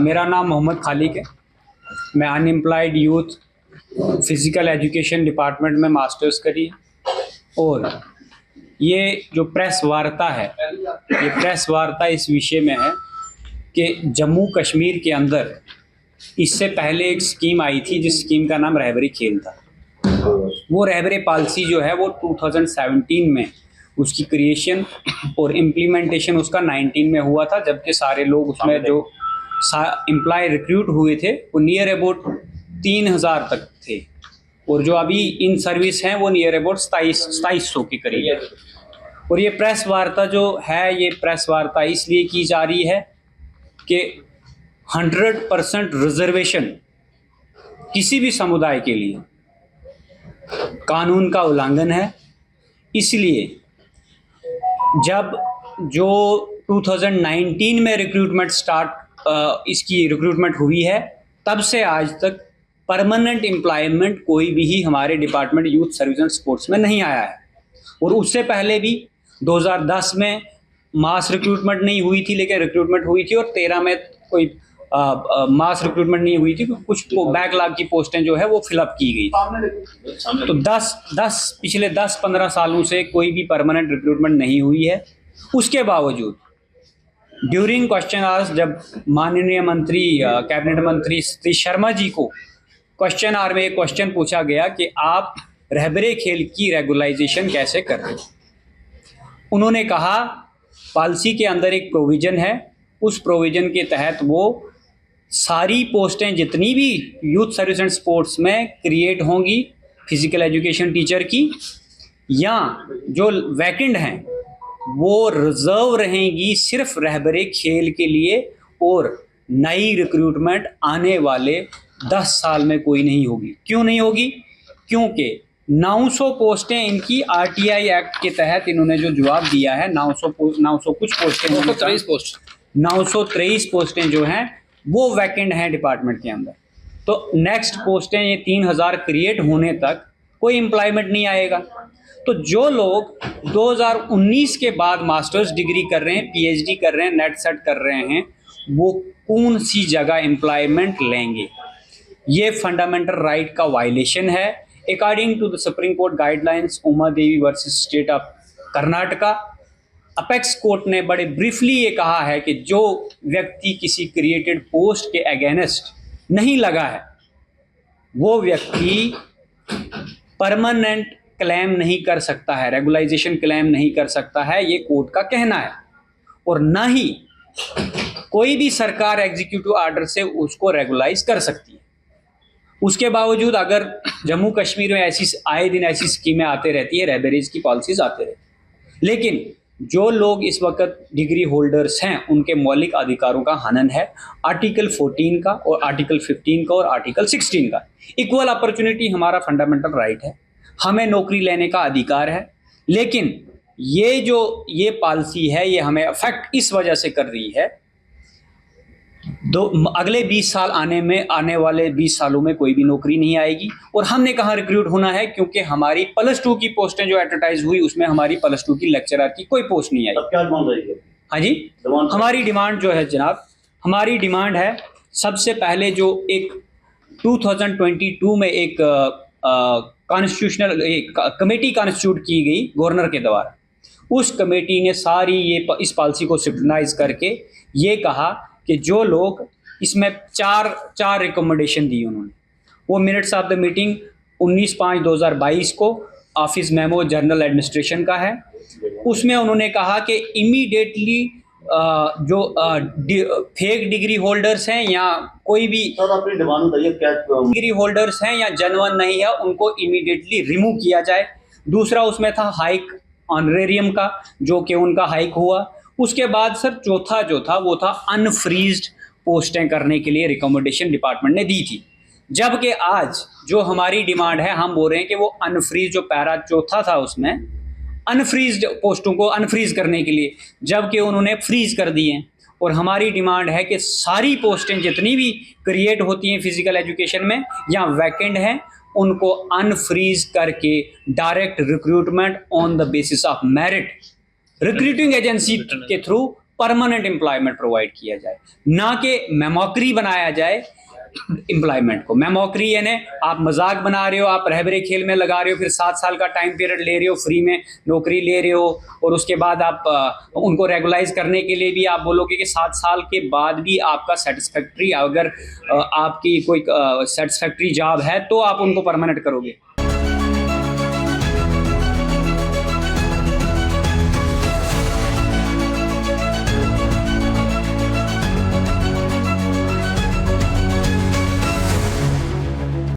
मेरा नाम मोहम्मद खालिक है। मैं unemployed youth physical education department में मास्टर्स करी है। और ये जो प्रेस वार्ता है, ये प्रेस वार्ता इस विषय में है कि जम्मू कश्मीर के अंदर इससे पहले एक स्कीम आई थी जिस स्कीम का नाम रहबरी खेल था। वो रहबरी पॉलिसी जो है वो 2017 में उसकी क्रिएशन और इम्प्लीमेंटेशन उसका 19 में हुआ था, जबकि सारे लोग उसमें जो एम्प्लॉय रिक्रूट हुए थे वो नियर अबाउट 3000 तक थे, और जो अभी इन सर्विस हैं वो नियर अबाउट 2700 के करीब है। और ये प्रेस वार्ता जो है, ये प्रेस वार्ता इसलिए की जा रही है कि 100% रिजर्वेशन किसी भी समुदाय के लिए कानून का उल्लंघन है। इसलिए जब जो 2019 में इसकी रिक्रूटमेंट हुई है, तब से आज तक परमानेंट एम्प्लॉयमेंट कोई भी हमारे department youth service and sports में नहीं आया है। और उससे पहले भी 2010 में मास रिक्रूटमेंट नहीं हुई थी, लेकिन रिक्रूटमेंट हुई थी, और 13 में कोई मास रिक्रूटमेंट नहीं हुई थी, कुछ बैकलॉग की पोस्टें जो है वो फिलअप की गई। तो 10 पिछले 10-15 सालों से कोई भी परमानेंट रिक्रूटमेंट नहीं हुई है। उसके बावजूद ड्यूरिंग क्वेश्चन आवर्स जब माननीय मंत्री कैबिनेट मंत्री सतीश शर्मा जी को क्वेश्चन आवर में एक क्वेश्चन पूछा गया कि आप रहबरे खेल की रेगुलाइजेशन कैसे कर रहे हो, उन्होंने कहा पॉलिसी के अंदर एक प्रोविज़न है, उस प्रोविज़न के तहत वो सारी पोस्टें जितनी भी यूथ सर्विस एंड स्पोर्ट्स में क्रिएट होंगी फिजिकल एजुकेशन टीचर की, या जो वैकेंट हैं वो रिजर्व रहेंगी सिर्फ रहबरे खेल के लिए, और नई रिक्रूटमेंट आने वाले 10 साल में कोई नहीं होगी। क्यों नहीं होगी? क्योंकि 900 पोस्टें इनकी आरटीआई एक्ट के तहत इन्होंने जो जवाब दिया है, 900 कुछ पोस्टें, 923 पोस्टें जो हैं वो वैकेंट हैं डिपार्टमेंट के अंदर। तो नेक्स्ट पोस्टें ये 3000 क्रिएट होने तक कोई एम्प्लॉयमेंट नहीं आएगा। तो जो लोग 2019 के बाद मास्टर्स डिग्री कर रहे हैं, पीएचडी कर रहे हैं, नेट सेट कर रहे हैं, वो कौन सी जगह एम्प्लॉयमेंट लेंगे? ये फंडामेंटल राइट का वायलेशन है। According to the supreme court guidelines Uma Devi versus state of Karnataka, apex court ने बड़े ब्रीफली ये कहा है कि जो व्यक्ति किसी क्रिएटेड पोस्ट के अगेंस्ट नहीं लगा है, वो व्यक्ति परमानेंट क्लेम नहीं कर सकता है, रेगुलाइजेशन क्लेम नहीं कर सकता है, ये कोर्ट का कहना है। और ना ही कोई भी सरकार एग्जीक्यूटिव ऑर्डर से उसको रेगुलाइज कर सकती है। उसके बावजूद अगर जम्मू कश्मीर में ऐसी आए दिन ऐसी स्कीमें आते रहती है, रहबरीज की पॉलिसीज आते रहती, लेकिन जो लोग इस वक्त डिग्री होल्डर्स हैं उनके मौलिक अधिकारों का हनन है। आर्टिकल 14 का और आर्टिकल 15 का और आर्टिकल 16 का। इक्वल अपॉर्चुनिटी हमारा फंडामेंटल राइट है, हमें नौकरी लेने का अधिकार है। लेकिन ये पॉलिसी है, ये हमें अफेक्ट इस वजह से कर रही है, अगले 20 साल आने वाले 20 सालों में कोई भी नौकरी नहीं आएगी। और हमने कहाँ रिक्रूट होना है? क्योंकि हमारी +2 की पोस्टें जो एडवर्टाइज हुई उसमें हमारी +2 की लेक्चरर की कोई पोस्ट नहीं आई। क्या डिमांड है? हाँ जी, हमारी डिमांड जो है जनाब, हमारी डिमांड है सबसे पहले जो एक 2022 में एक कॉन्स्टिट्यूशनल कमेटी कॉन्स्टिट्यूट की गई गवर्नर के द्वारा, उस कमेटी ने सारी इस पॉलिसी को स्क्रूटनाइज करके ये कहा कि जो लोग इसमें चार रिकमेंडेशन दी उन्होंने, वो मिनट्स ऑफ द मीटिंग 19/5/2022 को ऑफिस मेमो जनरल एडमिनिस्ट्रेशन का है। उसमें उन्होंने कहा कि इमीडिएटली जो फेक डिग्री होल्डर्स हैं या कोई भी डिग्री होल्डर्स हैं या जनवन नहीं है, उनको इमीडिएटली रिमूव किया जाए। दूसरा उसमें था हाइक ऑनरेरियम का, जो कि उनका हाइक हुआ। उसके बाद सर चौथा जो था वो था अनफ्रीज्ड पोस्टें करने के लिए रिकमेंडेशन डिपार्टमेंट ने दी थी। जबकि आज जो हमारी डिमांड है, हम बोल रहे हैं कि वो अनफ्रीज जो पैरा चौथा था उसमें अनफ्रीज्ड पोस्टों को अनफ्रीज करने के लिए, जबकि उन्होंने फ्रीज कर दिए। और हमारी डिमांड है कि सारी पोस्टें जितनी भी क्रिएट होती हैं फिजिकल एजुकेशन में या वैकेंट हैं, उनको अनफ्रीज करके direct recruitment on the basis of merit recruiting agency के थ्रू परमानेंट एम्प्लॉयमेंट प्रोवाइड किया जाए, ना कि मेमोक्री बनाया जाए एम्प्लॉयमेंट को। मेमोक्री यानी आप मजाक बना रहे हो, आप रहबरे खेल में लगा रहे हो, फिर 7 साल का टाइम पीरियड ले रहे हो, फ्री में नौकरी ले रहे हो, और उसके बाद आप उनको रेगुलाइज करने के लिए भी आप बोलोगे कि 7 साल के बाद भी आपका सेटिस्फैक्ट्री, अगर आपकी कोई सेटिस्फैक्ट्री जॉब है तो आप उनको परमानेंट करोगे।